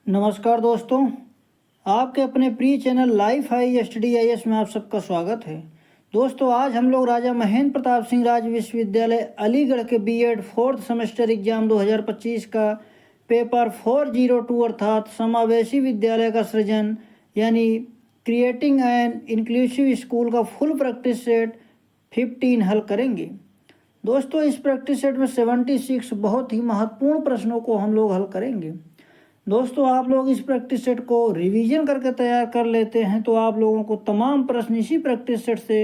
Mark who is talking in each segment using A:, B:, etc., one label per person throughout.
A: नमस्कार दोस्तों, आपके अपने प्रिय channel life high study IAS में आप सबका स्वागत है। दोस्तों, आज हम लोग राजा महेंद्र प्रताप सिंह राज्य विश्वविद्यालय अलीगढ़ के बीएड फोर्थ सेमेस्टर एग्जाम 2025 का पेपर 402 अर्थात समावेशी विद्यालय का सृजन यानी क्रिएटिंग एन इंक्लूसिव स्कूल का फुल प्रैक्टिस सेट 15 हल करेंगे। दोस्तों, इस प्रैक्टिस सेट में 76 बहुत ही महत्वपूर्ण प्रश्नों को हम लोग हल करेंगे। दोस्तों, आप लोग इस प्रैक्टिस सेट को रिवीजन करके तैयार कर लेते हैं तो आप लोगों को तमाम प्रश्न इसी प्रैक्टिस सेट से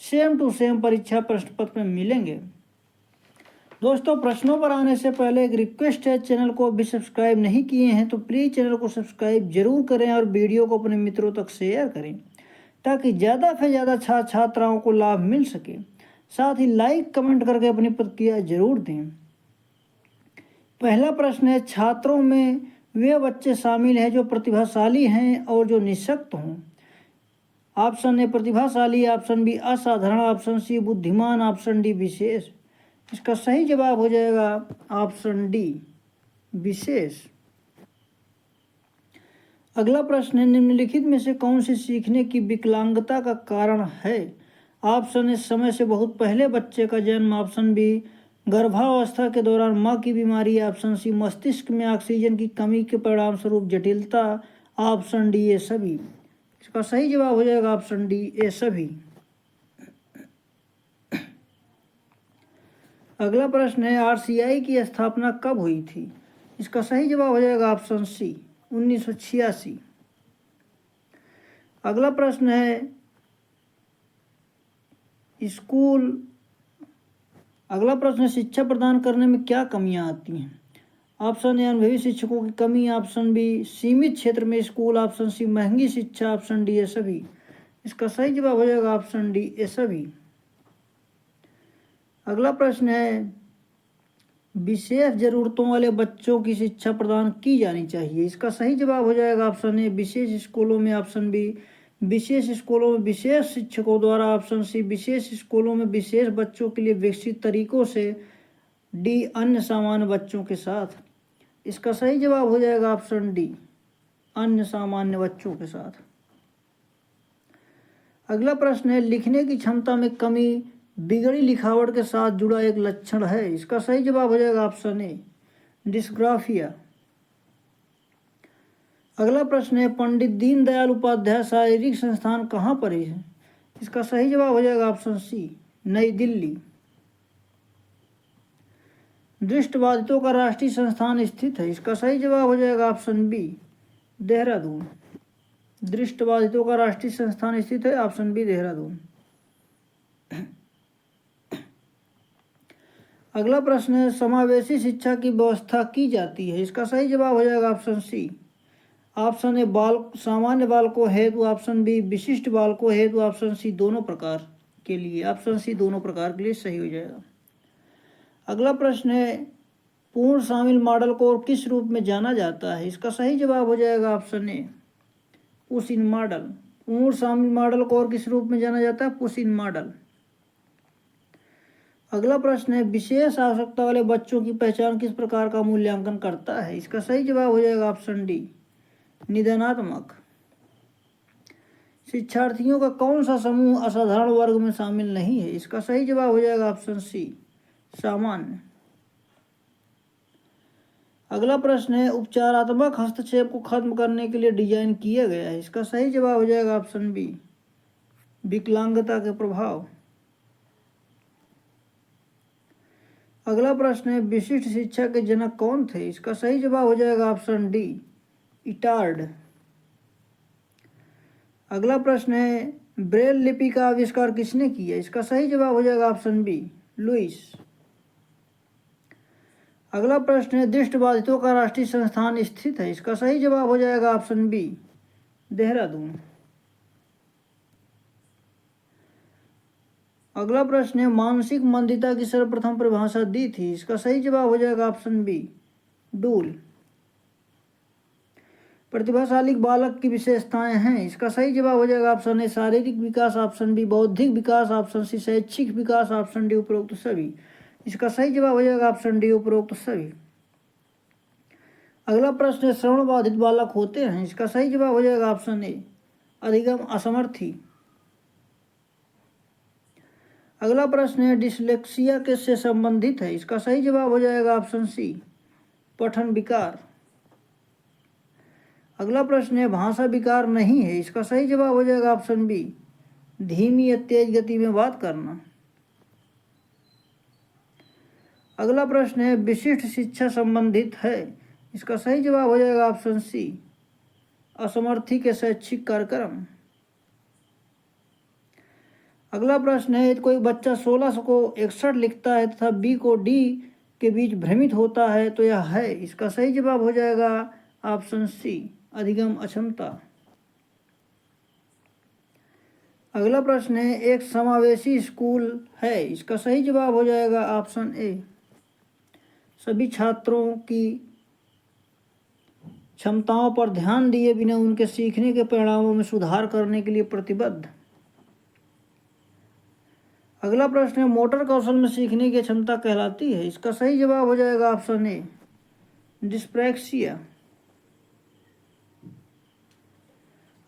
A: सेम टू सेम परीक्षा प्रश्न पत्र में मिलेंगे। दोस्तों, प्रश्नों पर आने से पहले एक रिक्वेस्ट है, चैनल को अभी सब्सक्राइब नहीं किए हैं तो प्लीज़ चैनल को सब्सक्राइब जरूर करें और वीडियो को अपने मित्रों तक शेयर करें ताकि ज़्यादा से ज़्यादा छात्राओं को लाभ मिल सके। साथ ही लाइक कमेंट करके अपनी प्रतिक्रिया जरूर दें। पहला प्रश्न है, छात्रों में वे बच्चे शामिल हैं जो प्रतिभाशाली हैं और जो निःशक्त हों। ऑप्शन ए प्रतिभाशाली, ऑप्शन बी असाधारण, ऑप्शन सी बुद्धिमान, ऑप्शन डी विशेष। इसका सही जवाब हो जाएगा ऑप्शन डी विशेष। अगला प्रश्न है, निम्नलिखित में से कौन सी सीखने की विकलांगता का कारण है। ऑप्शन ए समय से बहुत पहले बच्चे का जन्म, ऑप्शन बी गर्भावस्था के दौरान माँ की बीमारी, ऑप्शन सी मस्तिष्क में ऑक्सीजन की कमी के परिणाम स्वरूप जटिलता, ऑप्शन डी ये सभी। इसका सही जवाब हो जाएगा ऑप्शन डी ये सभी। अगला प्रश्न है, आरसीआई की स्थापना कब हुई थी। इसका सही जवाब हो जाएगा ऑप्शन सी 1986। अगला प्रश्न है, अगला प्रश्न, शिक्षा प्रदान करने में क्या कमियां आती हैं। ऑप्शन ए अनुभवी शिक्षकों की कमी, ऑप्शन बी सीमित क्षेत्र में स्कूल, ऑप्शन सी महंगी शिक्षा, ऑप्शन डी ये सभी। इसका सही जवाब हो जाएगा ऑप्शन डी ये सभी। अगला प्रश्न है, विशेष जरूरतों वाले बच्चों की शिक्षा प्रदान की जानी चाहिए। इसका सही जवाब हो जाएगा ऑप्शन ए विशेष स्कूलों में, ऑप्शन बी विशेष स्कूलों में विशेष शिक्षकों द्वारा, ऑप्शन सी विशेष स्कूलों में विशेष बच्चों के लिए विकसित तरीकों से, डी अन्य सामान्य बच्चों के साथ। इसका सही जवाब हो जाएगा ऑप्शन डी अन्य सामान्य बच्चों के साथ। अगला प्रश्न है, लिखने की क्षमता में कमी बिगड़ी लिखावट के साथ जुड़ा एक लक्षण है। इसका सही जवाब हो जाएगा ऑप्शन ए डिस्ग्राफिया। अगला प्रश्न है, पंडित दीनदयाल उपाध्याय शारीरिक संस्थान कहाँ पर है। इसका सही जवाब हो जाएगा ऑप्शन सी नई दिल्ली। दृष्टिबाधितों का राष्ट्रीय संस्थान स्थित है। इसका सही जवाब हो जाएगा ऑप्शन बी देहरादून। दृष्टिबाधितों का राष्ट्रीय संस्थान स्थित है, ऑप्शन बी देहरादून। अगला प्रश्न है, समावेशी शिक्षा की व्यवस्था की जाती है। इसका सही जवाब हो जाएगा ऑप्शन सी ऑप्शन ए सामान्य बालकों हेतु, ऑप्शन बी विशिष्ट बालकों हेतु, ऑप्शन सी दोनों प्रकार के लिए, ऑप्शन सी दोनों प्रकार के लिए सही हो जाएगा। अगला प्रश्न है, पूर्ण शामिल मॉडल को किस रूप में जाना जाता है। इसका सही जवाब हो जाएगा option A push in model. पूर्ण शामिल मॉडल को और किस रूप में जाना जाता है, पुश इन मॉडल। अगला प्रश्न है, विशेष आवश्यकता वाले बच्चों की पहचान किस प्रकार का मूल्यांकन करता है। इसका सही जवाब हो जाएगा ऑप्शन डी निदानात्मक। शिक्षार्थियों का कौन सा समूह असाधारण वर्ग में शामिल नहीं है। इसका सही जवाब हो जाएगा ऑप्शन सी सामान्य। अगला प्रश्न है, उपचारात्मक हस्तक्षेप को खत्म करने के लिए डिजाइन किया गया है। इसका सही जवाब हो जाएगा ऑप्शन बी विकलांगता के प्रभाव। अगला प्रश्न है, विशिष्ट शिक्षा के जनक कौन थे। इसका सही जवाब हो जाएगा ऑप्शन डी इटार्ड। अगला प्रश्न है, ब्रेल लिपि का आविष्कार किसने किया। इसका सही जवाब हो जाएगा ऑप्शन बी लुइस। अगला प्रश्न है, दृष्टिबाधितों का राष्ट्रीय संस्थान स्थित है। इसका सही जवाब हो जाएगा ऑप्शन बी देहरादून। अगला प्रश्न है, मानसिक मंदिता की सर्वप्रथम परिभाषा दी थी। इसका सही जवाब हो जाएगा ऑप्शन बी डूल। प्रतिभाशाली बालक की विशेषताएं हैं। इसका सही जवाब हो जाएगा ऑप्शन ए शारीरिक विकास, ऑप्शन बी बौद्धिक विकास, ऑप्शन सी शैक्षिक विकास, ऑप्शन डी उपरोक्त सभी। इसका सही जवाब हो जाएगा ऑप्शन डी उपरोक्त सभी। अगला प्रश्न है श्रवण बाधित बालक होते हैं, इसका सही जवाब हो जाएगा ऑप्शन ए अधिगम असमर्थी। अगला प्रश्न है डिसलेक्सिया किससे संबंधित है, इसका सही जवाब हो जाएगा ऑप्शन सी पठन विकार। अगला प्रश्न है भाषा विकार नहीं है, इसका सही जवाब हो जाएगा ऑप्शन बी धीमी या तेज गति में बात करना। अगला प्रश्न है विशिष्ट शिक्षा संबंधित है, इसका सही जवाब हो जाएगा ऑप्शन सी असमर्थी के शैक्षिक कार्यक्रम। अगला प्रश्न है कोई बच्चा 16 को 61 लिखता है तथा बी को डी के बीच भ्रमित होता है तो यह है, इसका सही जवाब हो जाएगा ऑप्शन सी अधिगम अक्षमता। अगला प्रश्न है एक समावेशी स्कूल है, इसका सही जवाब हो जाएगा ऑप्शन ए सभी छात्रों की क्षमताओं पर ध्यान दिए बिना उनके सीखने के परिणामों में सुधार करने के लिए प्रतिबद्ध। अगला प्रश्न है मोटर कौशल में सीखने की क्षमता कहलाती है, इसका सही जवाब हो जाएगा ऑप्शन ए डिस्प्रैक्सिया।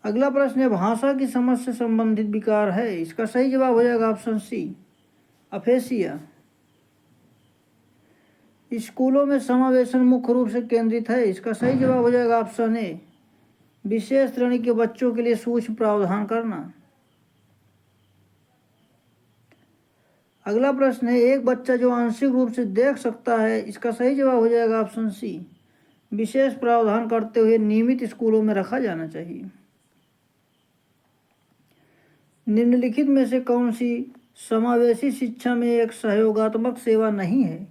A: अगला प्रश्न है भाषा की समझ से संबंधित विकार है, इसका सही जवाब हो जाएगा ऑप्शन सी अफेसिया। स्कूलों में समावेशन मुख्य रूप से केंद्रित है, इसका सही जवाब हो जाएगा ऑप्शन ए विशेष श्रेणी के बच्चों के लिए सूक्ष्म प्रावधान करना। अगला प्रश्न है एक बच्चा जो आंशिक रूप से देख सकता है, इसका सही जवाब हो जाएगा ऑप्शन सी विशेष प्रावधान करते हुए नियमित स्कूलों में रखा जाना चाहिए। निम्नलिखित में से कौन सी समावेशी शिक्षा में एक सहयोगात्मक सेवा नहीं है,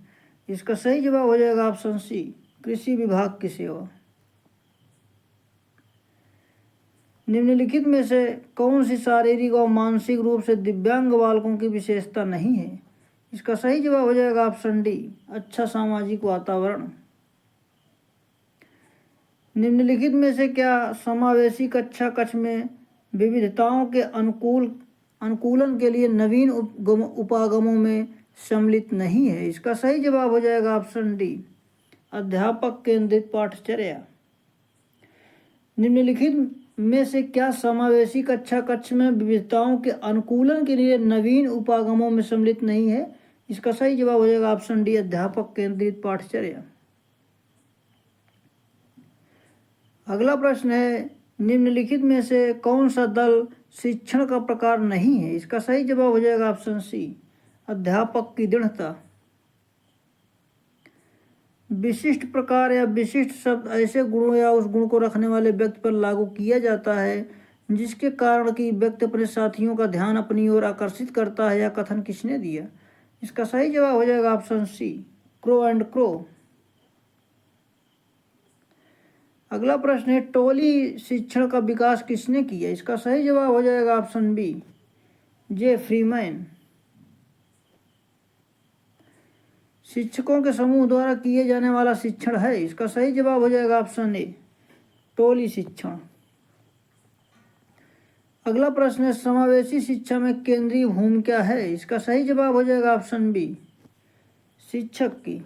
A: इसका सही जवाब हो जाएगा ऑप्शन सी कृषि विभाग की सेवा। निम्नलिखित में से कौन सी शारीरिक और मानसिक रूप से दिव्यांग बालकों की विशेषता नहीं है, इसका सही जवाब हो जाएगा ऑप्शन डी अच्छा सामाजिक वातावरण। निम्नलिखित में से क्या समावेशी कक्षा कक्ष में विविधताओं के अनुकूलन के लिए नवीन उपागमों में सम्मिलित नहीं है, इसका सही जवाब हो जाएगा ऑप्शन डी अध्यापक केंद्रित पाठचर्या। निम्नलिखित में से क्या समावेशी कक्षा कक्ष में विविधताओं के अनुकूलन के लिए नवीन उपागमों में सम्मिलित नहीं है, इसका सही जवाब हो जाएगा ऑप्शन डी अध्यापक केंद्रित पाठचर्या। अगला प्रश्न है निम्नलिखित में से कौन सा दल शिक्षण का प्रकार नहीं है, इसका सही जवाब हो जाएगा ऑप्शन सी अध्यापक की दृढ़ता। विशिष्ट प्रकार या विशिष्ट शब्द ऐसे गुणों या उस गुण को रखने वाले व्यक्ति पर लागू किया जाता है जिसके कारण कि व्यक्ति अपने साथियों का ध्यान अपनी ओर आकर्षित करता है, या कथन किसने दिया, इसका सही जवाब हो जाएगा option C Crow and Crow. अगला प्रश्न है टोली शिक्षण का विकास किसने किया, इसका सही जवाब हो जाएगा ऑप्शन बी जे फ्रीमैन। शिक्षकों के समूह द्वारा किए जाने वाला शिक्षण है, इसका सही जवाब हो जाएगा ऑप्शन ए टोली शिक्षण। अगला प्रश्न है समावेशी शिक्षा में केंद्रीय भूमिका क्या है, इसका सही जवाब हो जाएगा ऑप्शन बी शिक्षक की।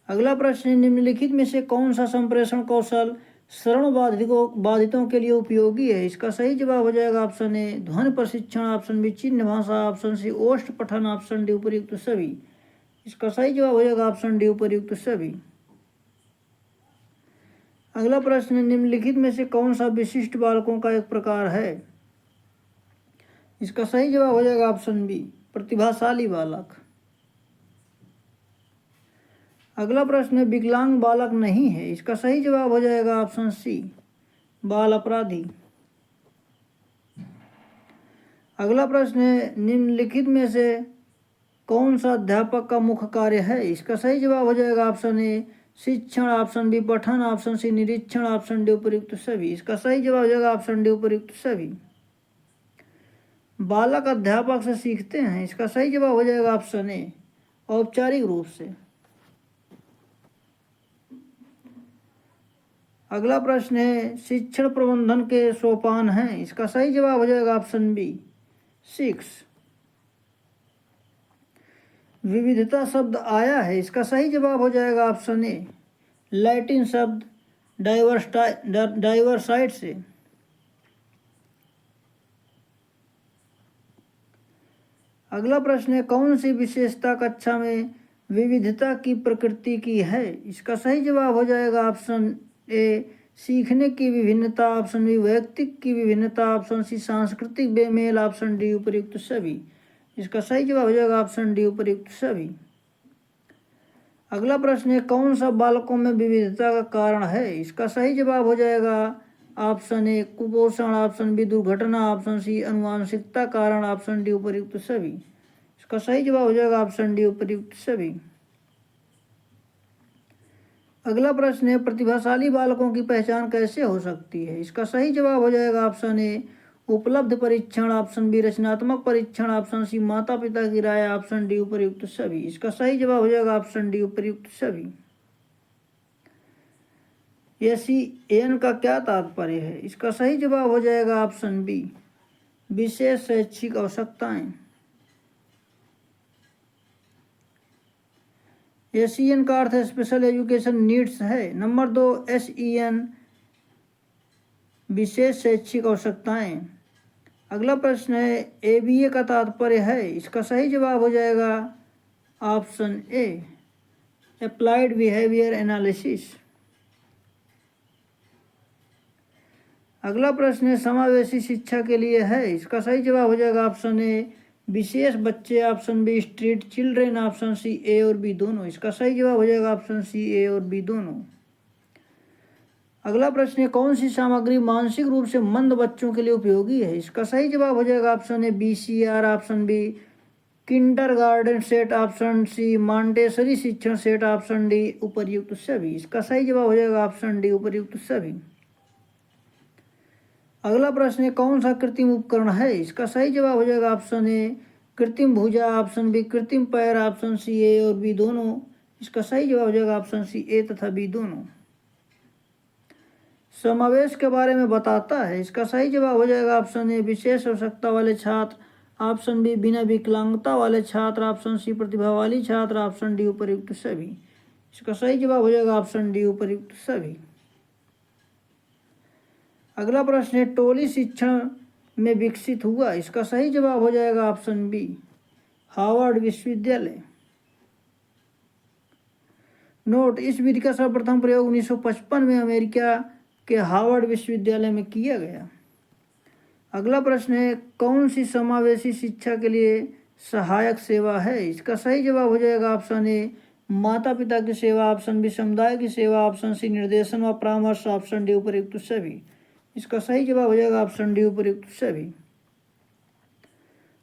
A: अगला प्रश्न है निम्नलिखित में से कौन सा संप्रेषण कौशल श्रवण बाधितों के लिए उपयोगी है, इसका सही जवाब हो जाएगा ऑप्शन ए ध्वनि प्रशिक्षण, ऑप्शन बी चिन्ह भाषा, ऑप्शन सी ओष्ठ पठन, ऑप्शन डी उपयुक्त सभी। इसका सही जवाब हो जाएगा ऑप्शन डी उपयुक्त सभी। अगला प्रश्न है निम्नलिखित में से कौन सा विशिष्ट बालकों का एक प्रकार है, इसका सही जवाब हो जाएगा ऑप्शन बी प्रतिभाशाली बालक। अगला प्रश्न है विकलांग बालक नहीं है, इसका सही जवाब हो जाएगा ऑप्शन सी बाल अपराधी। अगला प्रश्न है निम्नलिखित में से कौन सा अध्यापक का मुख्य कार्य है, इसका सही जवाब हो जाएगा ऑप्शन ए शिक्षण, ऑप्शन बी पठन, ऑप्शन सी निरीक्षण, ऑप्शन डी उपयुक्त सभी। इसका सही जवाब हो जाएगा ऑप्शन डी उपयुक्त सभी। बालक अध्यापक से सीखते हैं, इसका सही जवाब हो जाएगा ऑप्शन ए औपचारिक रूप से। अगला प्रश्न है शिक्षण प्रबंधन के सोपान हैं, इसका सही जवाब हो जाएगा ऑप्शन बी 6। विविधता शब्द आया है? इसका सही जवाब हो जाएगा ऑप्शन ए, लैटिन शब्द डाइवर्साइट से। अगला प्रश्न है, कौन सी विशेषता कक्षा में विविधता की प्रकृति की है? इसका सही जवाब हो जाएगा ऑप्शन ए, सीखने की विभिन्नता, ऑप्शन बी वैयक्तिक की विभिन्नता, ऑप्शन सी सांस्कृतिक बेमेल, ऑप्शन डी उपर्युक्त सभी। इसका सही जवाब हो जाएगा ऑप्शन डी उपर्युक्त सभी। अगला प्रश्न है, कौन सा बालकों में विविधता का कारण है? इसका सही जवाब हो जाएगा ऑप्शन ए कुपोषण, ऑप्शन बी दुर्घटना, ऑप्शन सी अनुवांशिकता कारण, ऑप्शन डी उपर्युक्त सभी। इसका सही जवाब हो जाएगा ऑप्शन डी उपर्युक्त सभी। अगला प्रश्न है, प्रतिभाशाली बालकों की पहचान कैसे हो सकती है? इसका सही जवाब हो जाएगा ऑप्शन ए उपलब्ध परीक्षण, ऑप्शन बी रचनात्मक परीक्षण, ऑप्शन सी माता पिता की राय, ऑप्शन डी उपर्युक्त सभी। इसका सही जवाब हो जाएगा ऑप्शन डी उपर्युक्त सभी। SEN का क्या तात्पर्य है? इसका सही जवाब हो जाएगा ऑप्शन बी विशेष शैक्षिक आवश्यकताएं। SEN का अर्थ स्पेशल एजुकेशन नीड्स है। नंबर 2 SEN विशेष शैक्षिक आवश्यकताएं। अगला प्रश्न है, ABA का तात्पर्य है? इसका सही जवाब हो जाएगा ऑप्शन ए अप्लाइड बिहेवियर एनालिसिस। अगला प्रश्न है, समावेशी शिक्षा के लिए है? इसका सही जवाब हो जाएगा ऑप्शन ए विशेष बच्चे, option B street children, option C A और बी दोनों। इसका सही जवाब हो जाएगा ऑप्शन सी ए और बी दोनों। अगला प्रश्न है, कौन सी सामग्री मानसिक रूप से मंद बच्चों के लिए उपयोगी है? इसका सही जवाब हो जाएगा option A BCR, option B kindergarten set, option C Montessori शिक्षण सेट, ऑप्शन डी उपर्युक्त सभी। इसका सही जवाब हो जाएगा ऑप्शन डी उपर्युक्त सभी। अगला प्रश्न है, कौन सा कृत्रिम उपकरण है? इसका सही जवाब हो जाएगा ऑप्शन ए कृत्रिम भुजा, ऑप्शन बी कृत्रिम पैर, ऑप्शन सी ए और बी दोनों। इसका सही जवाब हो जाएगा ऑप्शन सी ए तथा बी दोनों। समावेश के बारे में बताता है? इसका सही जवाब हो जाएगा ऑप्शन ए विशेष आवश्यकता वाले छात्र, ऑप्शन बी बिना विकलांगता वाले छात्र, ऑप्शन सी प्रतिभावाली छात्र, ऑप्शन डी उपर्युक्त सभी। इसका सही जवाब हो जाएगा ऑप्शन डी उपर्युक्त सभी। अगला प्रश्न है, टोली शिक्षण में विकसित हुआ? इसका सही जवाब हो जाएगा ऑप्शन बी हार्वर्ड विश्वविद्यालय। नोट, इस विधि का सर्वप्रथम प्रयोग 1955 में अमेरिका के हार्वर्ड विश्वविद्यालय में किया गया। अगला प्रश्न है, कौन सी समावेशी शिक्षा के लिए सहायक सेवा है? इसका सही जवाब हो जाएगा ऑप्शन ए माता पिता की सेवा, ऑप्शन बी समुदाय की सेवा, ऑप्शन सी निर्देशन व परामर्श, ऑप्शन डी उपर्युक्त सभी। इसका सही जवाब हो जाएगा ऑप्शन डी उपर्युक्त सभी।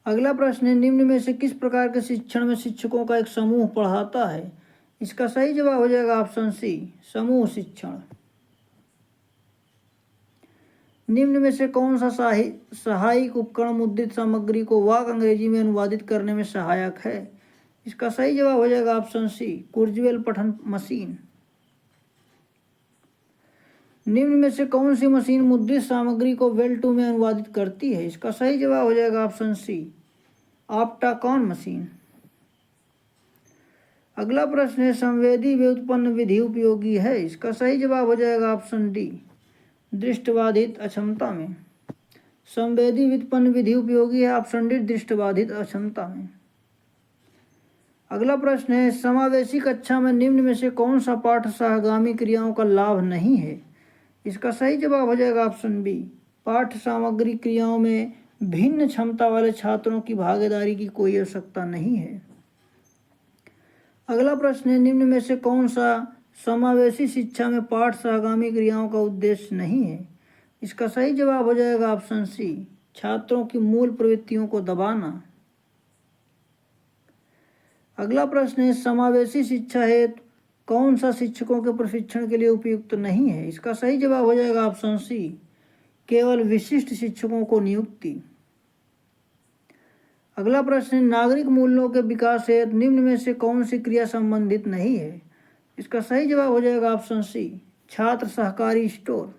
A: अगला प्रश्न है, निम्न में से किस प्रकार के शिक्षण में शिक्षकों का एक समूह पढ़ाता है? इसका सही जवाब हो जाएगा ऑप्शन सी समूह शिक्षण। निम्न में से कौन सा सहायक उपकरण मुद्रित सामग्री को वाक्य अंग्रेजी में अनुवादित करने में सहायक है? इसका सही जवाब हो जाएगा ऑप्शन सी कुर्जवेल पठन मशीन। निम्न में से कौन सी मशीन मुद्रित सामग्री को वेल टू में अनुवादित करती है? इसका सही जवाब हो जाएगा ऑप्शन सी ऑप्टाकॉन मशीन। अगला प्रश्न है, संवेदी व्युत्पन्न विधि उपयोगी है? इसका सही जवाब हो जाएगा ऑप्शन डी दृष्टिबाधित अक्षमता में। संवेदी व्युत्पन्न विधि उपयोगी है, ऑप्शन डी दृष्टिबाधित अक्षमता में। अगला प्रश्न है, समावेशी कक्षा में निम्न में से कौन सा पाठ सहगामी क्रियाओं का लाभ नहीं है? इसका सही जवाब हो जाएगा ऑप्शन बी पाठ सामग्री क्रियाओं में भिन्न क्षमता वाले छात्रों की भागीदारी की कोई आवश्यकता नहीं है। अगला प्रश्न है, निम्न में से कौन सा समावेशी शिक्षा में पाठ सहगामी क्रियाओं का उद्देश्य नहीं है? इसका सही जवाब हो जाएगा ऑप्शन सी छात्रों की मूल प्रवृत्तियों को दबाना। अगला प्रश्न है, समावेशी शिक्षा हेतु कौन सा शिक्षकों के प्रशिक्षण के लिए उपयुक्त नहीं है? इसका सही जवाब हो जाएगा ऑप्शन सी केवल विशिष्ट शिक्षकों को नियुक्ति। अगला प्रश्न है, नागरिक मूल्यों के विकास हेतु निम्न में से कौन सी क्रिया संबंधित नहीं है? इसका सही जवाब हो जाएगा ऑप्शन सी छात्र सहकारी स्टोर।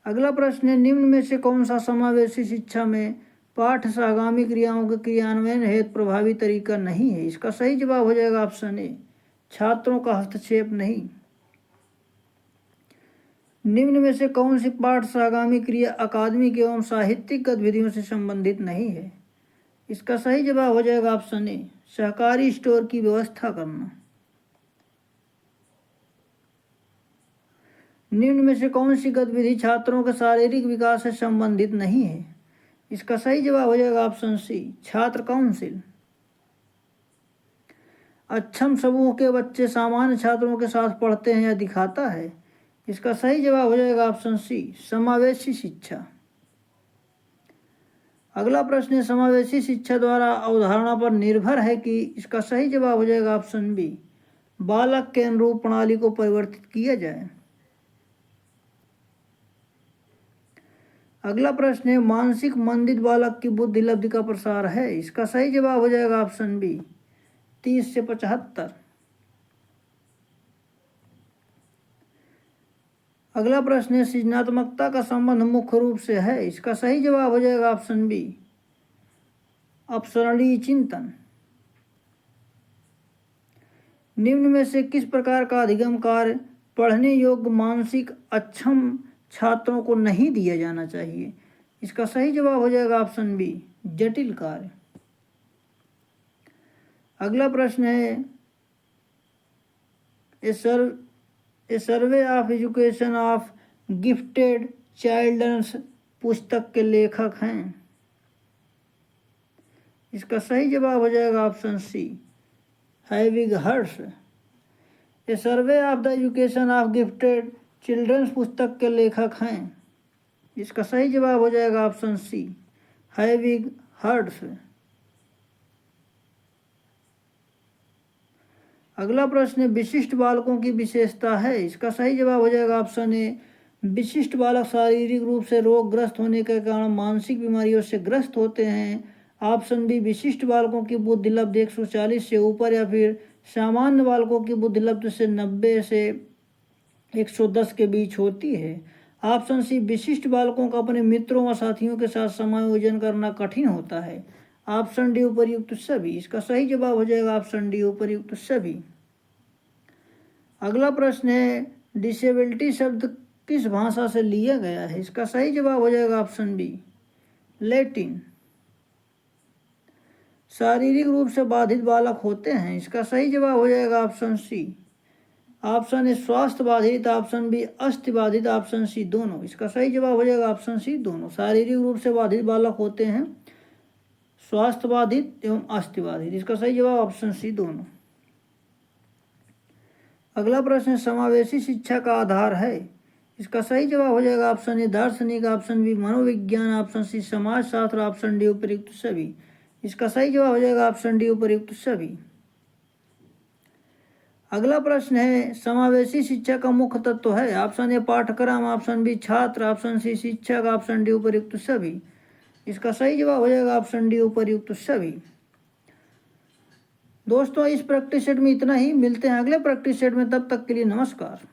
A: अगला प्रश्न है, निम्न में से कौन सा समावेशी शिक्षा में पाठ सहगामी क्रियाओं के क्रियान्वयन हेतु प्रभावी तरीका नहीं है। इसका सही जवाब हो जाएगा ऑप्शन ए, छात्रों का हस्तक्षेप नहीं। निम्न में से कौन सी पाठ सहगामी क्रिया अकादमिक एवं साहित्यिक गतिविधियों से संबंधित नहीं है? इसका सही जवाब हो जाएगा ऑप्शन ए, सहकारी स्टोर की व्यवस्था करना। निम्न में से कौन सी गतिविधि छात्रों के शारीरिक विकास से संबंधित नहीं है? इसका सही जवाब हो जाएगा ऑप्शन सी, छात्र काउंसिल। अक्षम समूह के बच्चे सामान्य छात्रों के साथ पढ़ते हैं या दिखाता है? इसका सही जवाब हो जाएगा ऑप्शन सी, समावेशी शिक्षा। अगला प्रश्न है, समावेशी शिक्षा द्वारा अवधारणा पर निर्भर है कि? इसका सही जवाब हो जाएगा ऑप्शन बी, बालक के अनुरूप प्रणाली को परिवर्तित किया जाए। अगला प्रश्न है, मानसिक मंदित बालक की बुद्धि लब्धि का प्रसार है? इसका सही जवाब हो जाएगा ऑप्शन बी, 30 से 75। अगला प्रश्न है, सृजनात्मकता का संबंध मुख्य रूप से है? इसका सही जवाब हो जाएगा ऑप्शन बी, अपसरणीय चिंतन। निम्न में से किस प्रकार का अधिगम कार्य पढ़ने योग्य मानसिक अक्षम छात्रों को नहीं दिया जाना चाहिए? इसका सही जवाब हो जाएगा ऑप्शन बी, जटिल कार्य। अगला प्रश्न है, a survey of education of gifted childs पुस्तक के लेखक हैं? इसका सही जवाब हो जाएगा ऑप्शन सी, हैविग हर्ष। A survey of the education of gifted childrens पुस्तक के लेखक हैं? इसका सही जवाब हो जाएगा ऑप्शन सी, हैविग हर्ष। अगला प्रश्न है, विशिष्ट बालकों की विशेषता है? इसका सही जवाब हो जाएगा ऑप्शन ए, विशिष्ट बालक शारीरिक रूप से रोगग्रस्त होने के कारण मानसिक बीमारियों से ग्रस्त होते हैं। ऑप्शन बी, विशिष्ट बालकों की बुद्धि लब्धि 140 से ऊपर या फिर सामान्य बालकों की बुद्धि लब्धि से 90 से 110 के बीच होती है। ऑप्शन सी, विशिष्ट बालकों का अपने मित्रों व साथियों के साथ समायोजन करना कठिन होता है। ऑप्शन डी, उपर्युक्त सभी। इसका सही जवाब हो जाएगा ऑप्शन डी, उपर्युक्त सभी। अगला प्रश्न है, डिसेबिलिटी शब्द किस भाषा से लिया गया है? इसका सही जवाब हो जाएगा ऑप्शन बी, लैटिन। शारीरिक रूप से बाधित बालक होते हैं? इसका सही जवाब हो जाएगा ऑप्शन सी। ऑप्शन ए स्वास्थ्य बाधित, ऑप्शन बी अस्थि बाधित, ऑप्शन सी दोनों। इसका सही जवाब हो जाएगा ऑप्शन सी, दोनों। शारीरिक रूप से बाधित बालक होते हैं, स्वास्थ्य बाधित एवं अस्थि बाधित। इसका सही जवाब ऑप्शन सी, दोनों। अगला प्रश्न, समावेशी शिक्षा का आधार है? इसका सही जवाब हो जाएगा ऑप्शन ए दार्शनिक, ऑप्शन बी मनोविज्ञान, ऑप्शन सी समाजशास्त्र, ऑप्शन डी उपर्युक्त सभी। इसका सही जवाब हो जाएगा ऑप्शन डी, उपर्युक्त सभी। अगला प्रश्न है, समावेशी शिक्षा का मुख्य तत्व है? ऑप्शन ए पाठ्यक्रम, ऑप्शन बी छात्र, ऑप्शन सी शिक्षक, ऑप्शन डी उपर्युक्त सभी। इसका सही जवाब हो जाएगा ऑप्शन डी, उपर्युक्त सभी। दोस्तों, इस प्रैक्टिस सेट में इतना ही। मिलते हैं अगले प्रैक्टिस सेट में, तब तक के लिए नमस्कार।